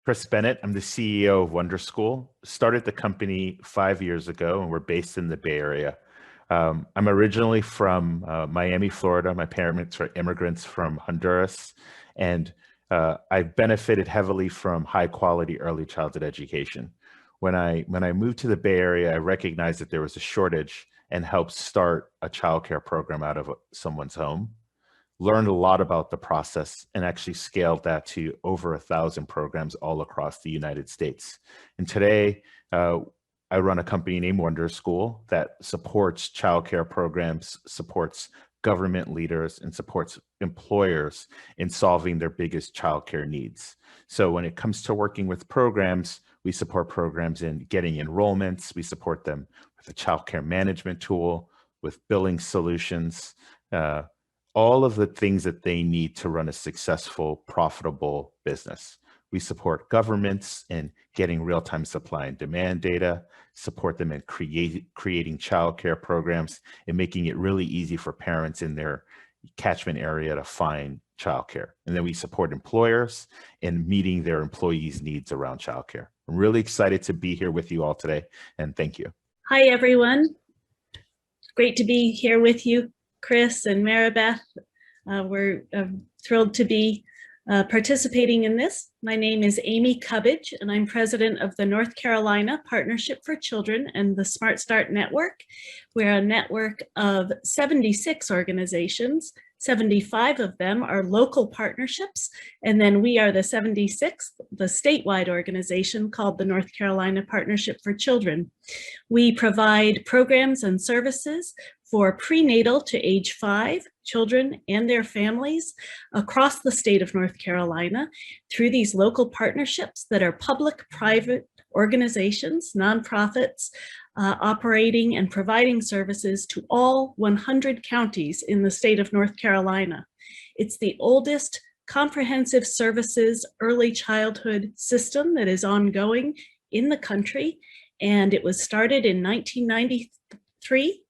Chris Bennett, I'm the CEO of Wonder School. Started the company 5 years ago, and we're based in the Bay Area. I'm originally from Miami, Florida. My parents are immigrants from Honduras, and I've benefited heavily from high quality early childhood education. When I moved to the Bay Area, I recognized that there was a shortage and helped start a childcare program out of someone's home. Learned a lot about the process and actually scaled that to over 1,000 programs all across the United States. And today, I run a company named Wonder School that supports childcare programs, supports government leaders, and supports employers in solving their biggest childcare needs. So when it comes to working with programs, we support programs in getting enrollments. We support them with a childcare management tool, with billing solutions, all of the things that they need to run a successful, profitable business. We support governments in getting real-time supply and demand data, support them in creating childcare programs, and making it really easy for parents in their catchment area to find childcare. And then we support employers in meeting their employees' needs around childcare. I'm really excited to be here with you all today, and thank you. Hi, everyone. Great to be here with you, Chris and Maribeth. We're thrilled to be participating in this. My name is Amy Cubbage, and I'm president of the North Carolina Partnership for Children and the Smart Start Network. We're a network of 76 organizations. 75 of them are local partnerships, and then we are the 76th, the statewide organization called the North Carolina Partnership for Children. We provide programs and services for prenatal to age 5 children and their families across the state of North Carolina through these local partnerships that are public-private organizations, nonprofits, operating and providing services to all 100 counties in the state of North Carolina. It's the oldest comprehensive services early childhood system that is ongoing in the country, and it was started in 1993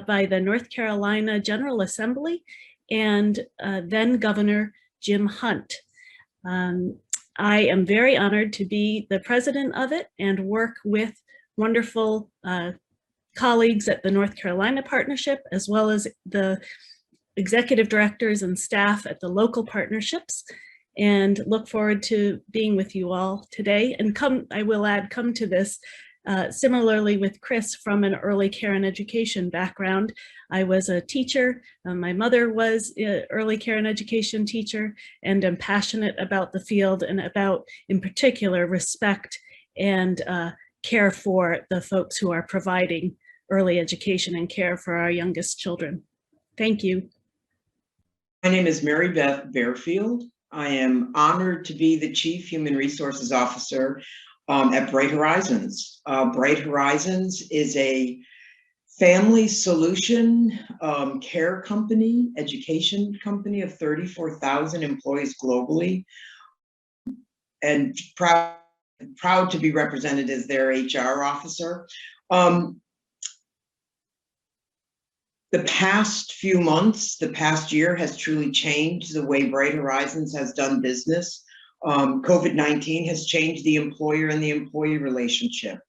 by the North Carolina General Assembly and then Governor Jim Hunt. I am very honored to be the president of it and work with wonderful colleagues at the North Carolina Partnership, as well as the executive directors and staff at the local partnerships, and look forward to being with you all today. And I will add, come to this similarly with Chris from an early care and education background. I was a teacher. My mother was an early care and education teacher, and I'm passionate about the field and about, in particular, respect and care for the folks who are providing early education and care for our youngest children. Thank you. My name is Mary Beth Bearfield. I am honored to be the Chief Human Resources Officer at Bright Horizons. Bright Horizons is a family solution care company, education company of 34,000 employees globally, and proud to be represented as their HR officer. The past few months, the past year has truly changed the way Bright Horizons has done business. COVID-19 has changed the employer and the employee relationship.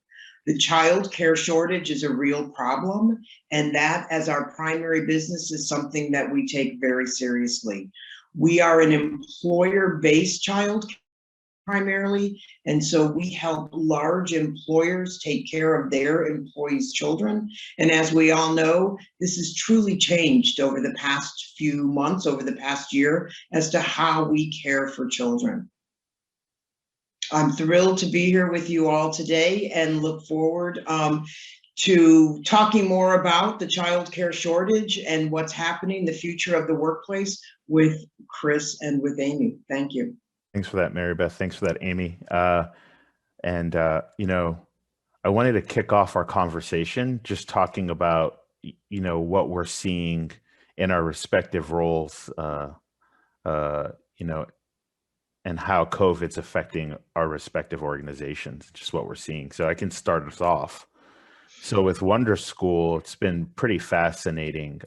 The child care shortage is a real problem, and that, as our primary business, is something that we take very seriously. We are an employer-based child care primarily, and so we help large employers take care of their employees' children. And as we all know, this has truly changed over the past few months, over the past year, as to how we care for children. I'm thrilled to be here with you all today and look forward to talking more about the child care shortage and what's happening, the future of the workplace, with Chris and with Amy. Thank you. Thanks for that, Mary Beth. Thanks for that, Amy. You know, I wanted to kick off our conversation just talking about, you know, what we're seeing in our respective roles, you know, and how COVID's affecting our respective organizations, just what we're seeing. So I can start us off. So with Wonder School, it's been pretty fascinating.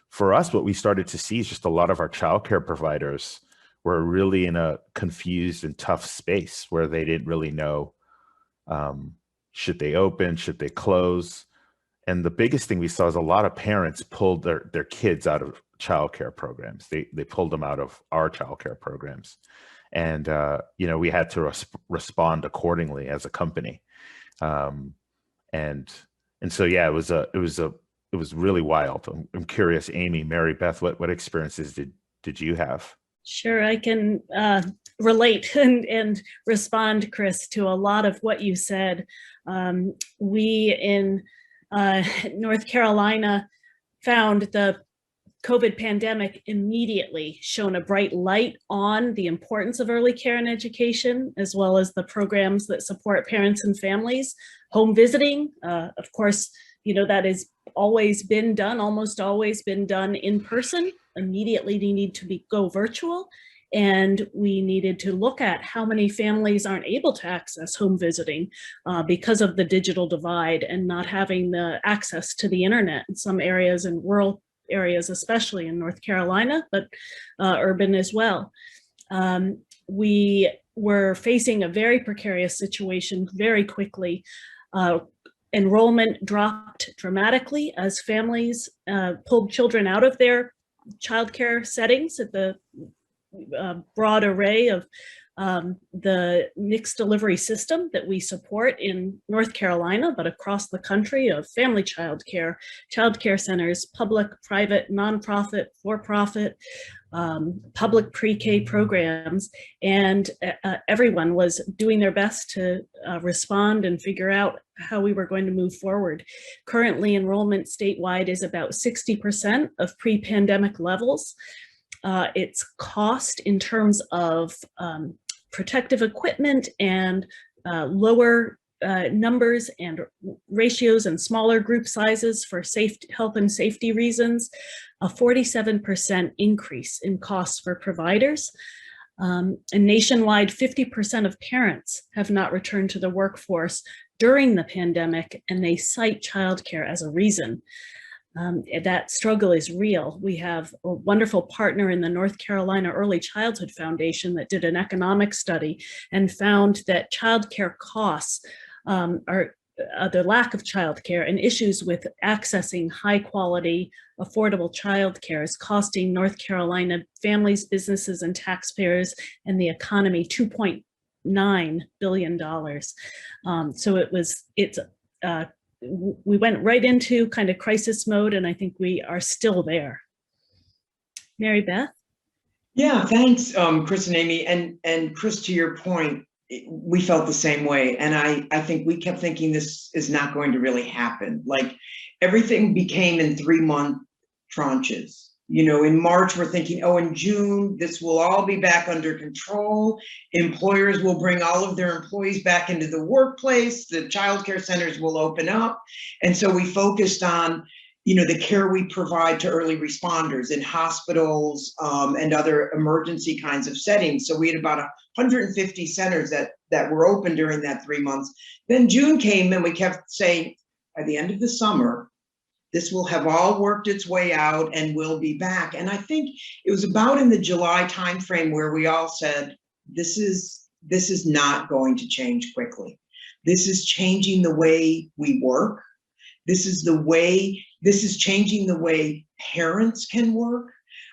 For us, what we started to see is just a lot of our childcare providers were really in a confused and tough space where they didn't really know, should they open, should they close? And the biggest thing we saw is a lot of parents pulled their kids out of childcare programs. They pulled them out of our childcare programs. And, we had to respond accordingly as a company. And so, yeah, it was really wild. I'm curious, Amy, Mary Beth, what experiences did you have? Sure, I can relate and respond, Chris, to a lot of what you said. We in North Carolina found the COVID pandemic immediately shone a bright light on the importance of early care and education, as well as the programs that support parents and families. Home visiting, of course, that has always been done, almost always been done in person. Immediately they need to go virtual. And we needed to look at how many families aren't able to access home visiting because of the digital divide and not having the access to the internet in some areas, and rural areas, especially in North Carolina, but urban as well. We were facing a very precarious situation very quickly. Enrollment dropped dramatically as families pulled children out of their childcare settings at the broad array of the mixed delivery system that we support in North Carolina, but across the country, of family childcare centers, public, private, nonprofit, for-profit, public pre-K programs, and everyone was doing their best to respond and figure out how we were going to move forward. Currently, enrollment statewide is about 60% of pre-pandemic levels. Its cost in terms of protective equipment and lower numbers and ratios and smaller group sizes for health and safety reasons, a 47% increase in costs for providers. And nationwide, 50% of parents have not returned to the workforce during the pandemic, and they cite childcare as a reason. That struggle is real. We have a wonderful partner in the North Carolina Early Childhood Foundation that did an economic study and found that childcare costs are the lack of childcare and issues with accessing high quality, affordable childcare is costing North Carolina families, businesses, and taxpayers and the economy $2.9 billion. So we went right into kind of crisis mode, and I think we are still there. Mary Beth? Yeah, thanks, Chris and Amy. And Chris, to your point, we felt the same way. And I think we kept thinking this is not going to really happen. Like, everything became in 3-month tranches. In March, we're thinking, oh, in June, this will all be back under control. Employers will bring all of their employees back into the workplace. The childcare centers will open up. And so we focused on, the care we provide to early responders in hospitals and other emergency kinds of settings. So we had about 150 centers that were open during that 3 months. Then June came, and we kept saying, by the end of the summer, this will have all worked its way out and we'll be back. And I think it was about in the July timeframe where we all said, this is not going to change quickly. This is changing the way we work. This is changing the way parents can work.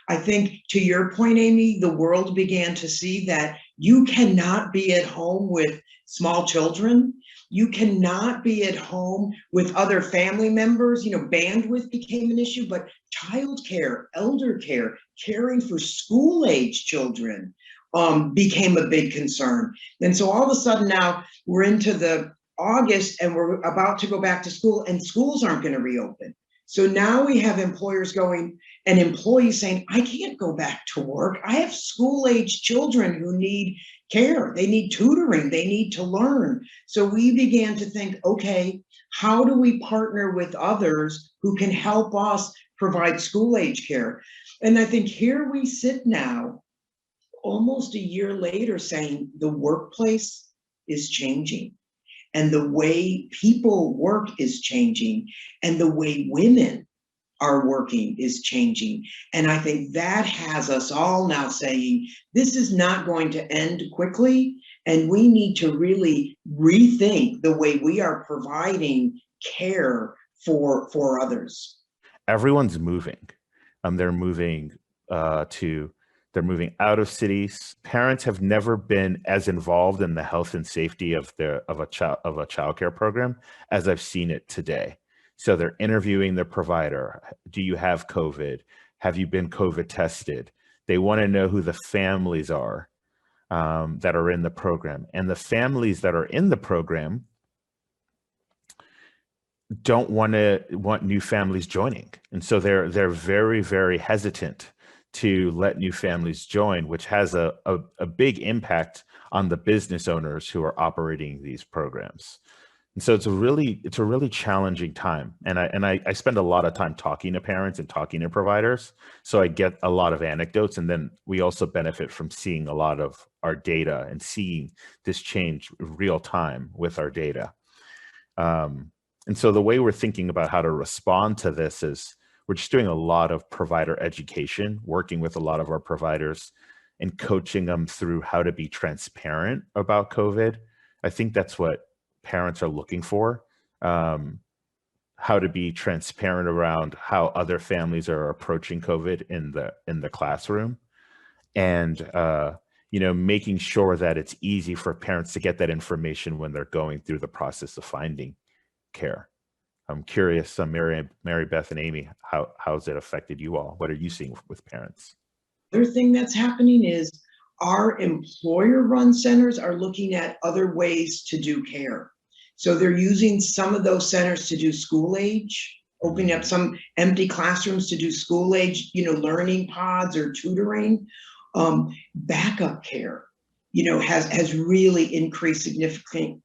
I think, to your point, Amy, the world began to see that you cannot be at home with small children. You cannot be at home with other family members. Bandwidth became an issue, but childcare, elder care, caring for school-age children became a big concern. And so all of a sudden now we're into the August and we're about to go back to school, and schools aren't going to reopen. So now we have employers going and employees saying, I can't go back to work. I have school-age children who need care. They need tutoring. They need to learn. So we began to think, okay, how do we partner with others who can help us provide school-age care? And I think here we sit now, almost a year later, saying the workplace is changing. and the way people work is changing, and the way women are working is changing. And I think that has us all now saying, this is not going to end quickly, and we need to really rethink the way we are providing care for others. Everyone's moving. They're moving they're moving out of cities. Parents have never been as involved in the health and safety of a childcare program as I've seen it today. So they're interviewing their provider. Do you have COVID? Have you been COVID tested? They want to know who the families are that are in the program, and the families that are in the program don't want new families joining, and so they're very, very hesitant to let new families join, which has a big impact on the business owners who are operating these programs. And so it's a really challenging time, and I spend a lot of time talking to parents and talking to providers, so I get a lot of anecdotes, and then we also benefit from seeing a lot of our data and seeing this change real time with our data. And so the way we're thinking about how to respond to this is we're just doing a lot of provider education, working with a lot of our providers and coaching them through how to be transparent about COVID. I think that's what parents are looking for, how to be transparent around how other families are approaching COVID in the classroom, and making sure that it's easy for parents to get that information when they're going through the process of finding care. I'm curious, Mary Beth and Amy, how's it affected you all? What are you seeing with parents? Other thing that's happening is our employer-run centers are looking at other ways to do care. So they're using some of those centers to do school age, opening up some empty classrooms to do school age, learning pods or tutoring. Backup care, has really increased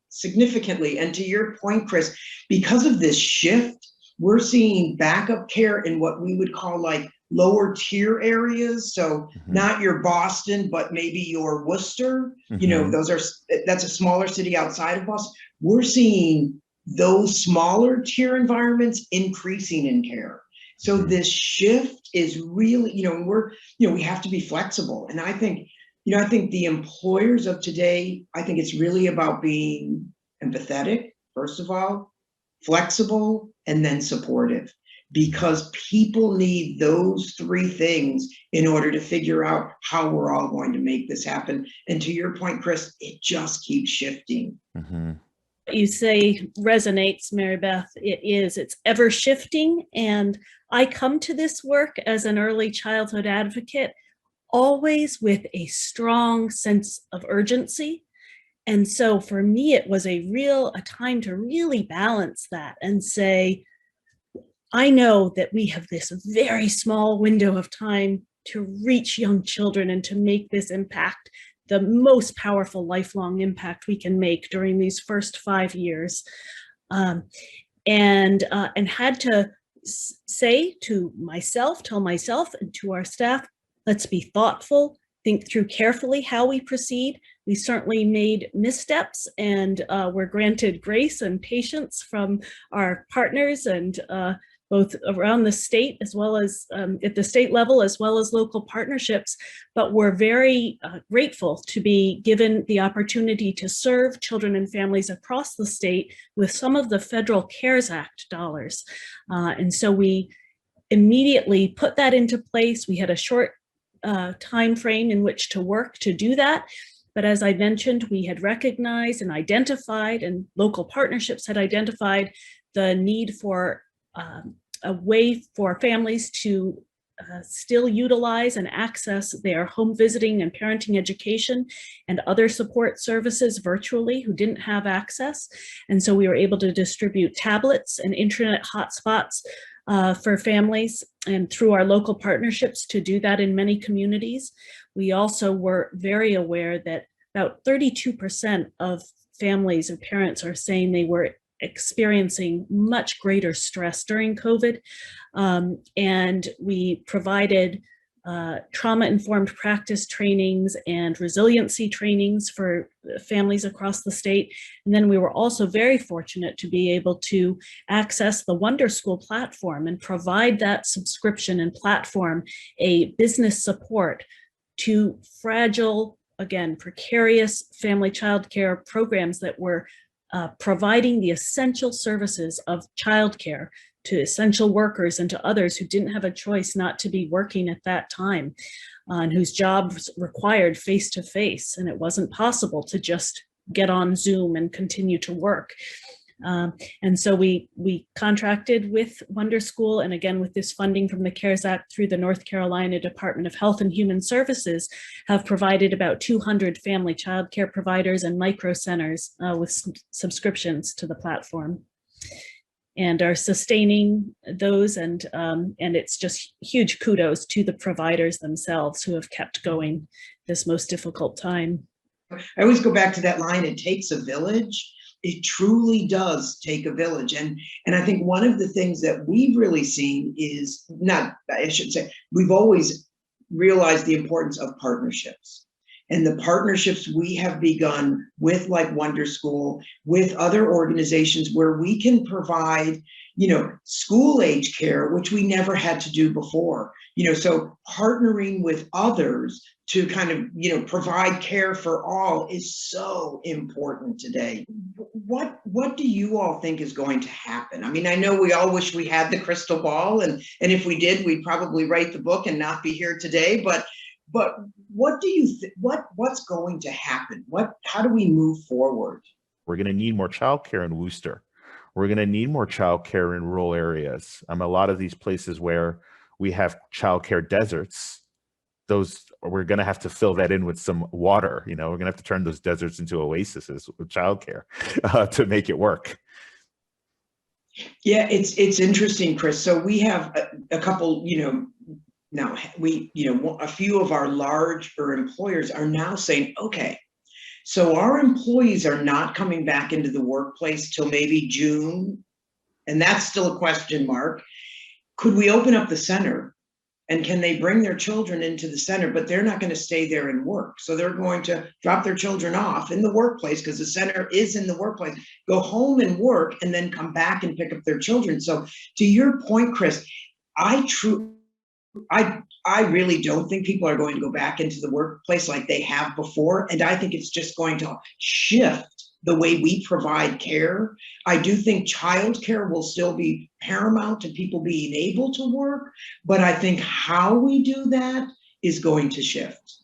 significantly. And to your point, Chris, because of this shift, we're seeing backup care in what we would call like lower tier areas. So not your Boston, but maybe your Worcester, that's a smaller city outside of Boston. We're seeing those smaller tier environments increasing in care. So this shift is really, we have to be flexible. And I think the employers of today, I think it's really about being empathetic, first of all, flexible, and then supportive, because people need those three things in order to figure out how we're all going to make this happen. And to your point, Chris, it just keeps shifting. What you say resonates, Mary Beth. It's ever shifting. And I come to this work as an early childhood advocate always with a strong sense of urgency. And so for me, it was a time to really balance that and say, I know that we have this very small window of time to reach young children and to make this impact, the most powerful lifelong impact we can make during these first 5 years. And had to tell myself and to our staff, let's be thoughtful, think through carefully how we proceed. We certainly made missteps and were granted grace and patience from our partners, and both around the state as well as at the state level, as well as local partnerships. But we're very grateful to be given the opportunity to serve children and families across the state with some of the federal CARES Act dollars. And so we immediately put that into place. We had a short time frame in which to work to do that. But as I mentioned, we had recognized and identified, and local partnerships had identified the need for a way for families to still utilize and access their home visiting and parenting education and other support services virtually who didn't have access. And so we were able to distribute tablets and internet hotspots for families, and through our local partnerships to do that in many communities. We also were very aware that about 32% of families or parents are saying they were experiencing much greater stress during COVID. And we provided trauma-informed practice trainings and resiliency trainings for families across the state. And then we were also very fortunate to be able to access the Wonder School platform and provide that subscription and platform a business support to fragile, again, precarious family childcare programs that were providing the essential services of childcare to essential workers and to others who didn't have a choice not to be working at that time, and whose jobs required face-to-face, and it wasn't possible to just get on Zoom and continue to work. And so we contracted with Wonder School, and again with this funding from the CARES Act through the North Carolina Department of Health and Human Services, have provided about 200 family childcare providers and micro centers with subscriptions to the platform, and are sustaining those. And it's just huge kudos to the providers themselves who have kept going this most difficult time. I always go back to that line, it takes a village. It truly does take a village. And I think one of the things that we've really seen is we've always realized the importance of partnerships. And the partnerships we have begun with, like Wonder School, with other organizations where we can provide, school age care, which we never had to do before. So partnering with others to kind of, provide care for all is so important today. What do you all think is going to happen? I mean, I know we all wish we had the crystal ball, and if we did, we'd probably write the book and not be here today. But what do you think? What's going to happen? How do we move forward? We're going to need more childcare in Worcester. We're going to need more childcare in rural areas. A lot of these places where we have childcare deserts, we're going to have to fill that in with some water. We're going to have to turn those deserts into oases with childcare to make it work. Yeah, it's interesting, Chris. So we have a couple, now a few of our larger employers are now saying, okay, so our employees are not coming back into the workplace till maybe June, and that's still a question mark. Could we open up the center, and can they bring their children into the center? But they're not going to stay there and work. So they're going to drop their children off in the workplace, because the center is in the workplace, go home and work, and then come back and pick up their children. So to your point, Chris, I really don't think people are going to go back into the workplace like they have before. And I think it's just going to shift the way we provide care. I do think childcare will still be paramount to people being able to work, but I think how we do that is going to shift.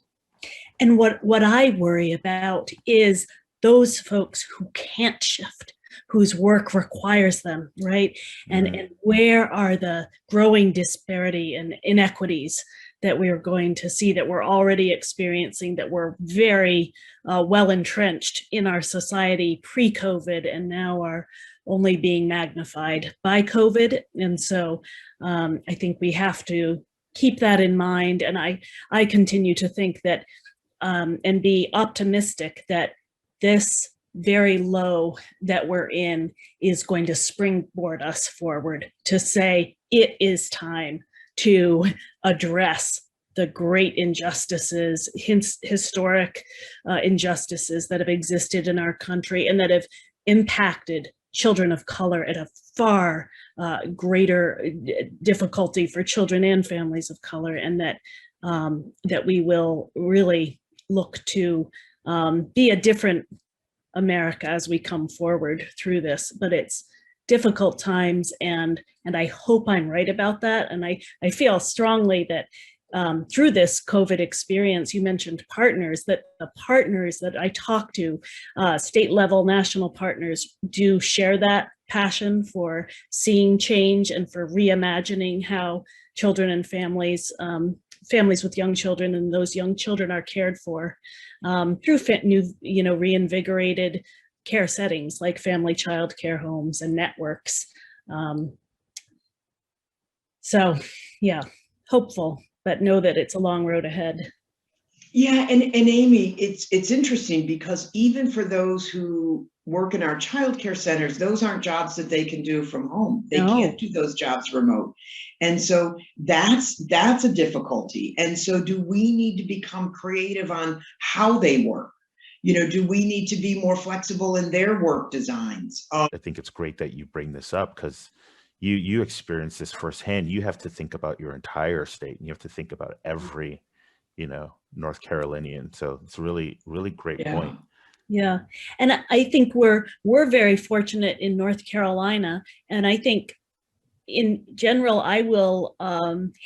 And what I worry about is those folks who can't shift, whose work requires them, right? And where are the growing disparity and inequities that we are going to see, that we're already experiencing, that were very well entrenched in our society pre-COVID and now are only being magnified by COVID. And so I think we have to keep that in mind. And I continue to think that and be optimistic that this very low that we're in is going to springboard us forward to say it is time to address the great injustices, historic injustices that have existed in our country and that have impacted children of color at a far greater difficulty for children and families of color, and that we will really look to be a different America as we come forward through this. But it's difficult times, and I hope I'm right about that. And I feel strongly that through this COVID experience, you mentioned partners, that the partners that I talk to, state level, national partners, do share that passion for seeing change and for reimagining how children and families with young children and those young children are cared for through new, reinvigorated care settings like family child care homes and networks. So yeah, hopeful, but know that it's a long road ahead. Yeah, and Amy, it's interesting because even for those who work in our childcare centers, those aren't jobs that they can do from home. They No. can't do those jobs remote. And so that's a difficulty. And so do we need to become creative on how they work? You know, do we need to be more flexible in their work designs? I think it's great that you bring this up because you experience this firsthand. You have to think about your entire state and you have to think about every, you know, North Carolinian. So it's a really, really great point. Yeah. And I think we're very fortunate in North Carolina. And I think in general, I will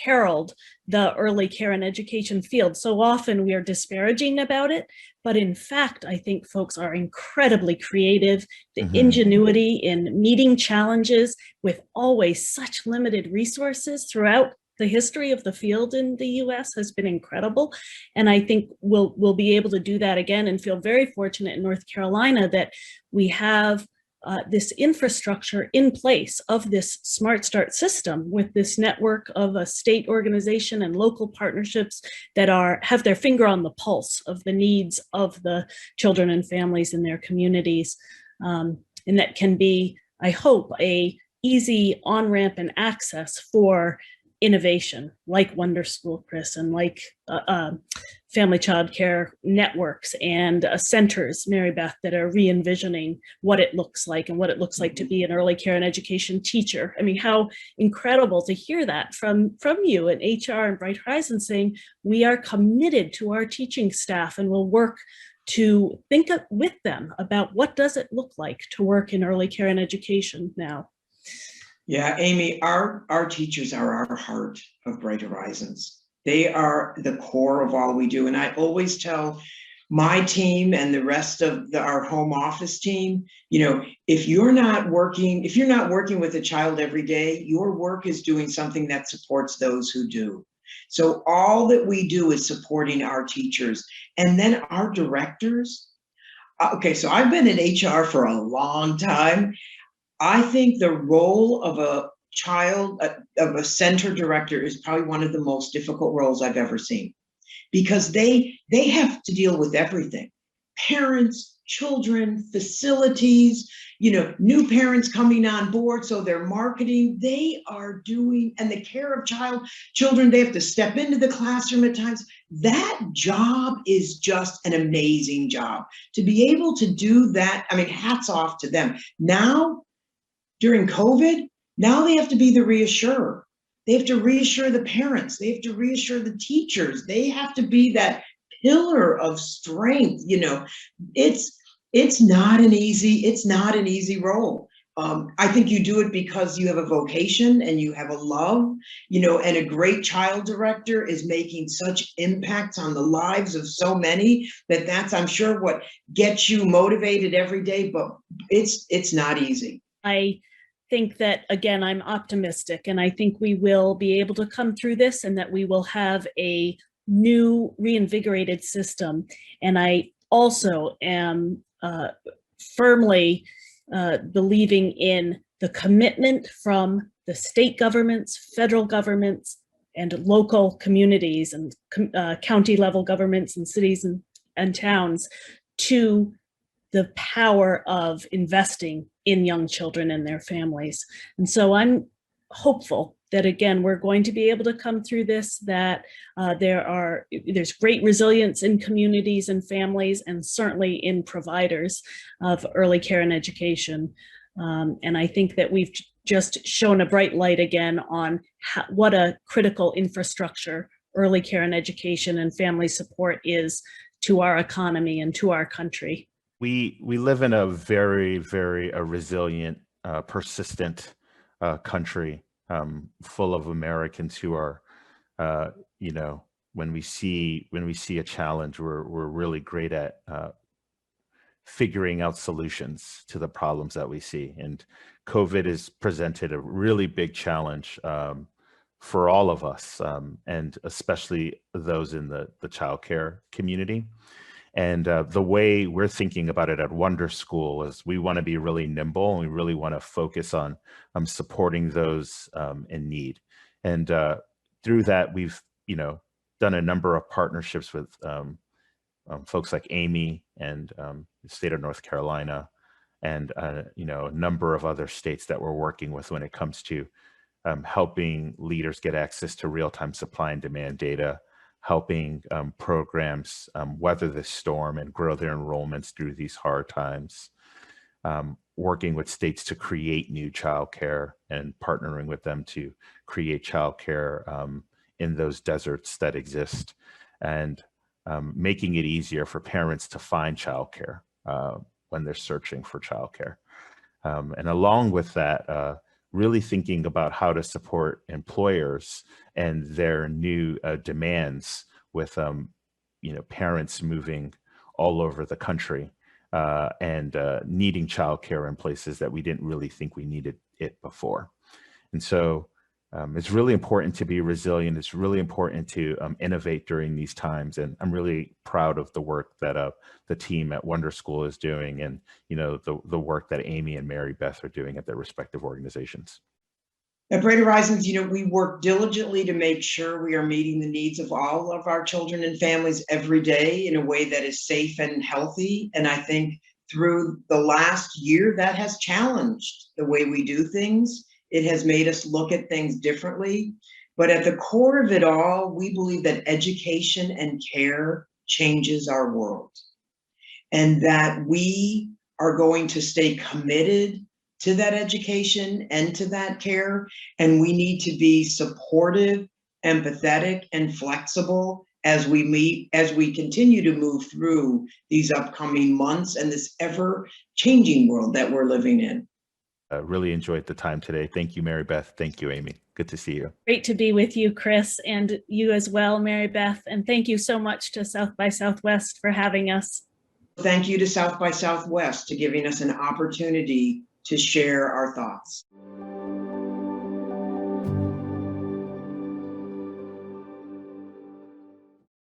herald the early care and education field. So often we are disparaging about it, but in fact, I think folks are incredibly creative. The ingenuity in meeting challenges with always such limited resources throughout the history of the field in the US has been incredible. And I think we'll be able to do that again and feel very fortunate in North Carolina that we have this infrastructure in place of this Smart Start system with this network of a state organization and local partnerships that have their finger on the pulse of the needs of the children and families in their communities. And that can be, I hope, a easy on-ramp and access for innovation like Wonder School, Chris, and like family child care networks and centers, Mary Beth, that are re-envisioning what it looks like and what it looks like to be an early care and education teacher. I mean, how incredible to hear that from you at HR and Bright Horizons saying, we are committed to our teaching staff and will work to think with them about what does it look like to work in early care and education now. Yeah, Amy, our teachers are our heart of Bright Horizons. They are the core of all we do. And I always tell my team and the rest of our home office team, you know, if you're not working with a child every day, your work is doing something that supports those who do. So all that we do is supporting our teachers. And then our directors. Okay, so I've been in HR for a long time. I think the role of a center director is probably one of the most difficult roles I've ever seen, because they have to deal with everything: parents, children, facilities, you know, new parents coming on board. So their marketing, they are doing, and the care of children, they have to step into the classroom at times. That job is just an amazing job. To be able to do that, I mean, hats off to them. Now, during COVID, now they have to be the reassurer. They have to reassure the parents. They have to reassure the teachers. They have to be that pillar of strength. You know, it's not an easy role. I think you do it because you have a vocation and you have a love, you know, and a great child director is making such impacts on the lives of so many that's, I'm sure, what gets you motivated every day, but it's not easy. I think that, again, I'm optimistic, and I think we will be able to come through this and that we will have a new reinvigorated system. And I also am firmly believing in the commitment from the state governments, federal governments, and local communities and county level governments and cities and towns to the power of investing in young children and their families. And so I'm hopeful that, again, we're going to be able to come through this, that there's great resilience in communities and families, and certainly in providers of early care and education. And I think that we've just shown a bright light again on what a critical infrastructure early care and education and family support is to our economy and to our country. We live in a very, very resilient, persistent country, full of Americans who are, you know, when we see a challenge, we're really great at figuring out solutions to the problems that we see. And COVID has presented a really big challenge for all of us, and especially those in the childcare community. And the way we're thinking about it at Wonder School is we want to be really nimble, and we really want to focus on supporting those in need. And through that, we've, you know, done a number of partnerships with folks like Amy and the state of North Carolina, and you know, a number of other states that we're working with when it comes to helping leaders get access to real-time supply and demand data, helping programs weather this storm and grow their enrollments through these hard times, working with states to create new childcare and partnering with them to create childcare in those deserts that exist, and making it easier for parents to find childcare when they're searching for childcare. And along with that, really thinking about how to support employers and their new demands with you know, parents moving all over the country and needing childcare in places that we didn't really think we needed it before. And so it's really important to be resilient. It's really important to innovate during these times. And I'm really proud of the work that the team at Wonder School is doing, and you know, the work that Amy and Mary Beth are doing at their respective organizations. At Bright Horizons, you know, we work diligently to make sure we are meeting the needs of all of our children and families every day in a way that is safe and healthy. And I think through the last year, that has challenged the way we do things. It has made us look at things differently. But at the core of it all, we believe that education and care changes our world, and that we are going to stay committed to that education and to that care. And we need to be supportive, empathetic, and flexible as we continue to move through these upcoming months and this ever-changing world that we're living in. Really enjoyed the time today. Thank you, Mary Beth. Thank you, Amy. Good to see you. Great to be with you, Chris, and you as well, Mary Beth. And thank you so much to South by Southwest for having us. Thank you to South by Southwest for giving us an opportunity to share our thoughts.